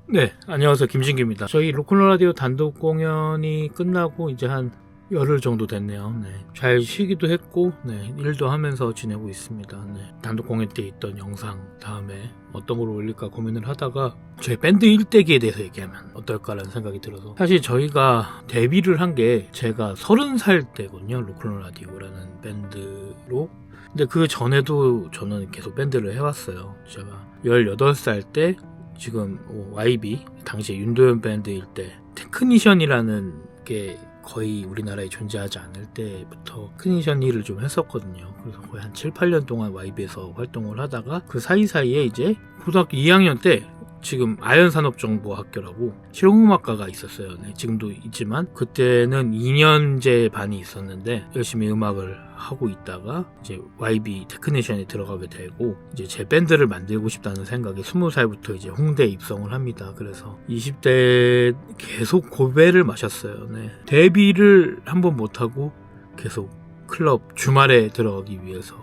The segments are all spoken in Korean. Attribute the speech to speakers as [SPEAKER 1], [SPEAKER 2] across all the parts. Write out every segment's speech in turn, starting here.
[SPEAKER 1] 네, 안녕하세요. 김진규입니다. 저희 로컬 라디오 단독 공연이 끝나고 이제 한 열흘 정도 됐네요. 네, 잘 쉬기도 했고, 네, 일도 하면서 지내고 있습니다. 네, 단독 공연 때 있던 영상 다음에 어떤 걸 올릴까 고민을 하다가 저희 밴드 일대기에 대해서 얘기하면 어떨까라는 생각이 들어서, 사실 저희가 데뷔를 한 게 제가 30살 때거든요. 로컬 라디오라는 밴드로. 근데 그 전에도 저는 계속 밴드를 해왔어요. 제가 18살 때 지금 YB, 당시에 윤도현 밴드일 때 테크니션이라는 게 거의 우리나라에 존재하지 않을 때부터 테크니션 일을 좀 했었거든요. 그래서 거의 한 7, 8년 동안 YB에서 활동을 하다가 그 사이사이에 이제 고등학교 2학년 때 지금 아연산업정보학교라고 실용음악과가 있었어요. 네, 지금도 있지만 그때는 2년제 반이 있었는데 열심히 음악을 하고 있다가 이제 YB 테크니션에 들어가게 되고, 이제 제 밴드를 만들고 싶다는 생각에 20살부터 이제 홍대에 입성을 합니다. 그래서 20대 계속 고배를 마셨어요. 네. 데뷔를 한번 못하고 계속 클럽 주말에 들어가기 위해서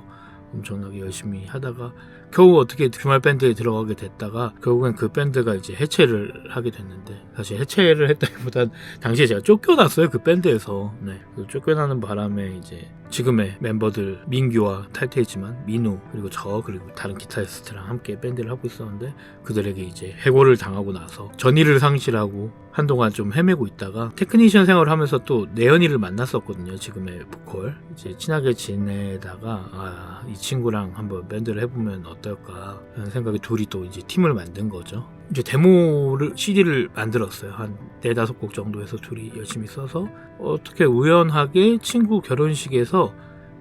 [SPEAKER 1] 엄청나게 열심히 하다가 겨우 어떻게 주말 밴드에 들어가게 됐다가 결국엔 그 밴드가 이제 해체를 하게 됐는데, 사실 해체를 했다기보단 당시에 제가 쫓겨났어요, 그 밴드에서. 네. 쫓겨나는 바람에 이제 지금의 멤버들 민규와 탈퇴했지만 민우 그리고 저 그리고 다른 기타리스트랑 함께 밴드를 하고 있었는데, 그들에게 이제 해고를 당하고 나서 전의를 상실하고 한동안 좀 헤매고 있다가 테크니션 생활을 하면서 또 내연이를 만났었거든요. 지금의 보컬 이제 친하게 지내다가 이 친구랑 한번 밴드를 해보면 어떨까 하는 생각에 둘이 또 이제 팀을 만든 거죠. 이제 데모를 CD를 만들었어요. 한 4-5곡 정도 해서 둘이 열심히 써서 어떻게 우연하게 친구 결혼식에서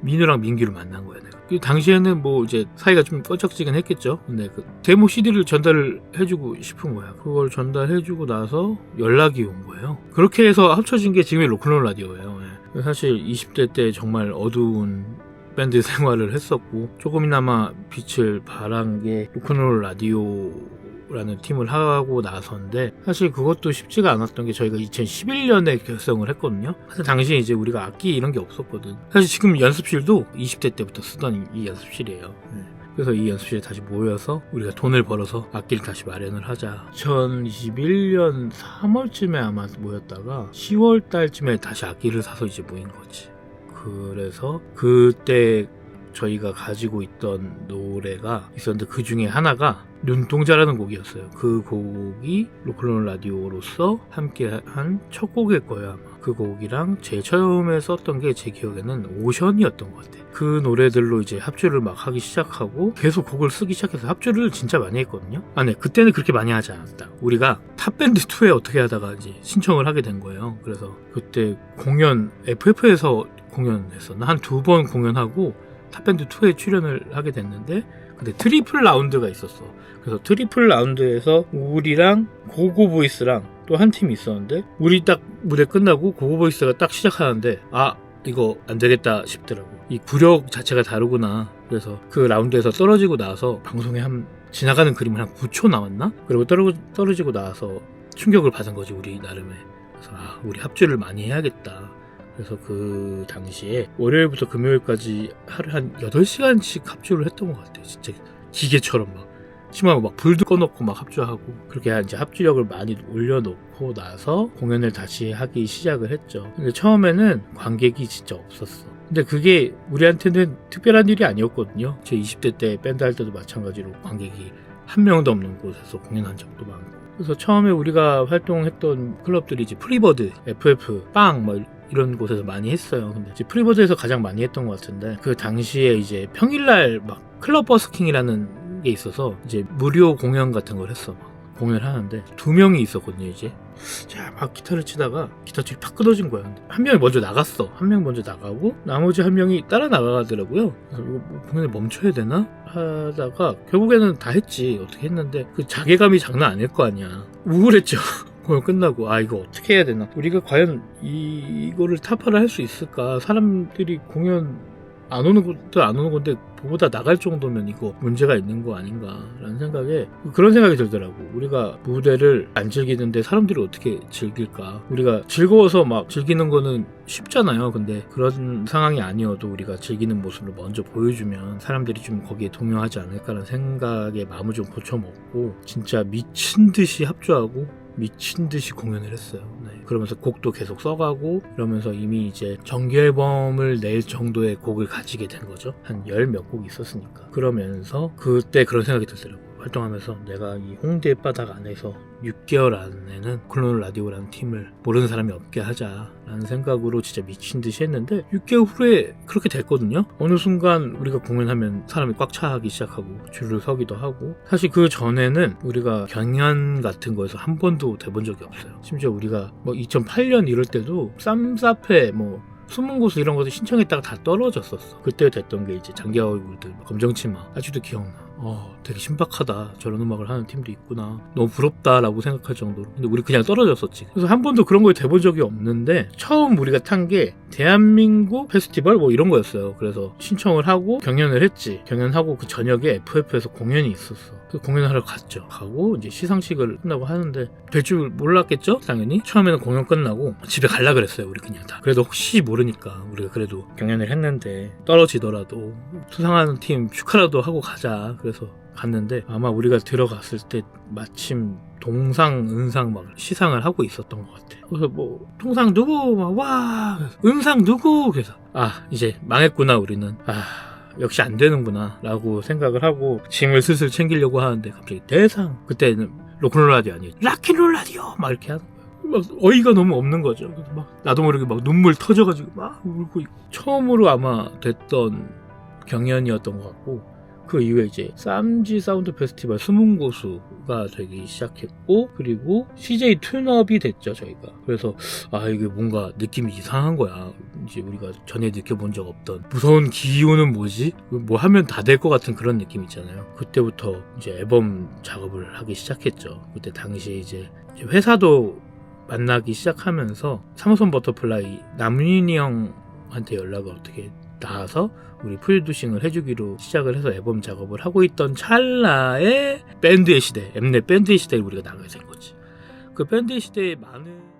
[SPEAKER 1] 민우랑 민규를 만난 거예요. 그 당시에는 뭐 이제 사이가 좀 꺼적지긴 했겠죠. 근데 그 데모 CD를 전달을 해주고 싶은 거야. 그걸 전달해주고 나서 연락이 온 거예요. 그렇게 해서 합쳐진 게 지금의 로큰롤 라디오예요. 네. 사실 20대 때 정말 어두운 밴드 생활을 했었고 조금이나마 빛을 발한 게 로큰롤 라디오라는 팀을 하고 나서인데, 사실 그것도 쉽지가 않았던 게 저희가 2011년에 결성을 했거든요. 사실 당시에 이제 우리가 악기 이런 게 없었거든. 사실 지금 연습실도 20대 때부터 쓰던 이 연습실이에요. 그래서 이 연습실에 다시 모여서 우리가 돈을 벌어서 악기를 다시 마련을 하자. 2021년 3월쯤에 아마 모였다가 10월 달쯤에 다시 악기를 사서 이제 모인 거지. 그래서 그때 저희가 가지고 있던 노래가 있었는데 그 중에 하나가 눈동자라는 곡이었어요. 그 곡이 로컬 라디오로서 함께한 첫 곡일 거예요, 아마. 그 곡이랑 제일 처음에 썼던 게 제 기억에는 오션이었던 것 같아요. 그 노래들로 이제 합주를 막 하기 시작하고 계속 곡을 쓰기 시작해서 합주를 진짜 많이 했거든요. 네, 그때는 그렇게 많이 하지 않았다. 우리가 탑밴드2에 어떻게 하다가 이제 신청을 하게 된 거예요. 그래서 그때 공연 FF에서 공연했었나? 한 2번 공연하고 탑밴드2에 출연을 하게 됐는데, 근데 트리플 라운드가 있었어. 그래서 트리플 라운드에서 우리랑 고고보이스랑 또 한 팀이 있었는데, 우리 딱 무대 끝나고 고고보이스가 딱 시작하는데 이거 안 되겠다 싶더라고. 이 구력 자체가 다르구나. 그래서 그 라운드에서 떨어지고 나서 방송에 한 지나가는 그림을 한 9초 나왔나? 그리고 떨어지고 나서 충격을 받은 거지, 우리 나름에. 그래서 우리 합주를 많이 해야겠다. 그래서 그 당시에 월요일부터 금요일까지 하루에 한 8시간씩 합주를 했던 것 같아요. 진짜 기계처럼 막 심하고 막 불도 꺼놓고 막 합주하고, 그렇게 이제 합주력을 많이 올려놓고 나서 공연을 다시 하기 시작을 했죠. 근데 처음에는 관객이 진짜 없었어. 근데 그게 우리한테는 특별한 일이 아니었거든요. 제 20대 때 밴드 할 때도 마찬가지로 관객이 한 명도 없는 곳에서 공연한 적도 많고. 그래서 처음에 우리가 활동했던 클럽들이 이제 프리버드, FF, 빵 뭐 이런 곳에서 많이 했어요. 근데 이제 프리버드에서 가장 많이 했던 것 같은데, 그 당시에 이제 평일날 막 클럽 버스킹이라는 게 있어서 이제 무료 공연 같은 걸 했어. 막 공연을 하는데 2명이 있었거든요. 이제 자, 막 기타를 치다가 기타줄이 팍 끊어진 거야. 근데 한 명이 먼저 나갔어. 한 명 먼저 나가고 나머지 한 명이 따라 나가더라고요. 그래서 이거 공연을 멈춰야 되나 하다가 결국에는 다 했지. 어떻게 했는데 그 자괴감이 장난 아닐 거 아니야. 우울했죠. 공연 끝나고 이거 어떻게 해야 되나, 우리가 과연 이거를 타파를 할 수 있을까, 사람들이 공연 안 오는 것도 안 오는 건데 그보다 나갈 정도면 이거 문제가 있는 거 아닌가라는 생각에 그런 생각이 들더라고. 우리가 무대를 안 즐기는데 사람들이 어떻게 즐길까? 우리가 즐거워서 막 즐기는 거는 쉽잖아요. 근데 그런 상황이 아니어도 우리가 즐기는 모습을 먼저 보여주면 사람들이 좀 거기에 동요하지 않을까라는 생각에 마음을 좀 고쳐먹고 진짜 미친 듯이 합주하고 미친 듯이 공연을 했어요. 네. 그러면서 곡도 계속 써가고 이러면서 이미 이제 정규 앨범을 낼 정도의 곡을 가지게 된 거죠. 한 10몇 곡 있었으니까. 그러면서 그때 그런 생각이 들더라고요. 활동하면서 내가 이 홍대 바닥 안에서 6개월 안에는 로큰롤 라디오라는 팀을 모르는 사람이 없게 하자라는 생각으로 진짜 미친 듯이 했는데 6개월 후에 그렇게 됐거든요. 어느 순간 우리가 공연하면 사람이 꽉 차기 시작하고 줄을 서기도 하고 사실 그 전에는 우리가 경연 같은 거에서 한 번도 돼본 적이 없어요. 심지어 우리가 뭐 2008년 이럴 때도 쌈사페 뭐 숨은 곳 이런 것도 신청했다가 다 떨어졌었어. 그때 됐던 게 이제 장기하 얼굴들 검정치마 아직도 기억나. 되게 신박하다. 저런 음악을 하는 팀도 있구나. 너무 부럽다라고 생각할 정도로. 근데 우리 그냥 떨어졌었지. 그래서 한 번도 그런 거에 돼본 적이 없는데 처음 우리가 탄 게 대한민국 페스티벌 뭐 이런 거였어요. 그래서 신청을 하고 경연을 했지. 경연하고 그 저녁에 FF에서 공연이 있었어. 그 공연하러 갔죠. 가고 이제 시상식을 끝나고 하는데 될 줄 몰랐겠죠? 당연히. 처음에는 공연 끝나고 집에 갈라 그랬어요. 우리 그냥 다. 그래도 혹시 모르니까 우리가 그래도 경연을 했는데 떨어지더라도 수상하는 팀 축하라도 하고 가자. 그래서 갔는데 아마 우리가 들어갔을 때 마침 동상, 은상 막 시상을 하고 있었던 것 같아. 그래서 뭐 통상 누구 막 와 은상 누구 그래서 이제 망했구나 우리는. 역시 안 되는구나 라고 생각을 하고 짐을 슬슬 챙기려고 하는데 갑자기 대상 그때는 로큰롤 라디오 아니에요 락앤롤 라디오 막 이렇게 하는 거예요. 막 어이가 너무 없는 거죠. 그래서 막 나도 모르게 막 눈물 터져가지고 막 울고 있고 처음으로 아마 됐던 경연이었던 것 같고 그 이후에 이제 쌈지 사운드 페스티벌 숨은 고수가 되기 시작했고 그리고 CJ 튠업이 됐죠 저희가. 그래서 이게 뭔가 느낌이 이상한 거야. 이제 우리가 전에 느껴본 적 없던 무서운 기운은 뭐지? 뭐 하면 다 될 것 같은 그런 느낌 있잖아요. 그때부터 이제 앨범 작업을 하기 시작했죠. 그때 당시에 이제 회사도 만나기 시작하면서 3호선 버터플라이 남윤이 형한테 연락을 어떻게 닿아서 우리 프로듀싱을 해주기로 시작을 해서 앨범 작업을 하고 있던 찰나에 밴드의 시대, 엠넷 밴드의 시대에 우리가 나가게 된 거지. 그 밴드의 시대에 많은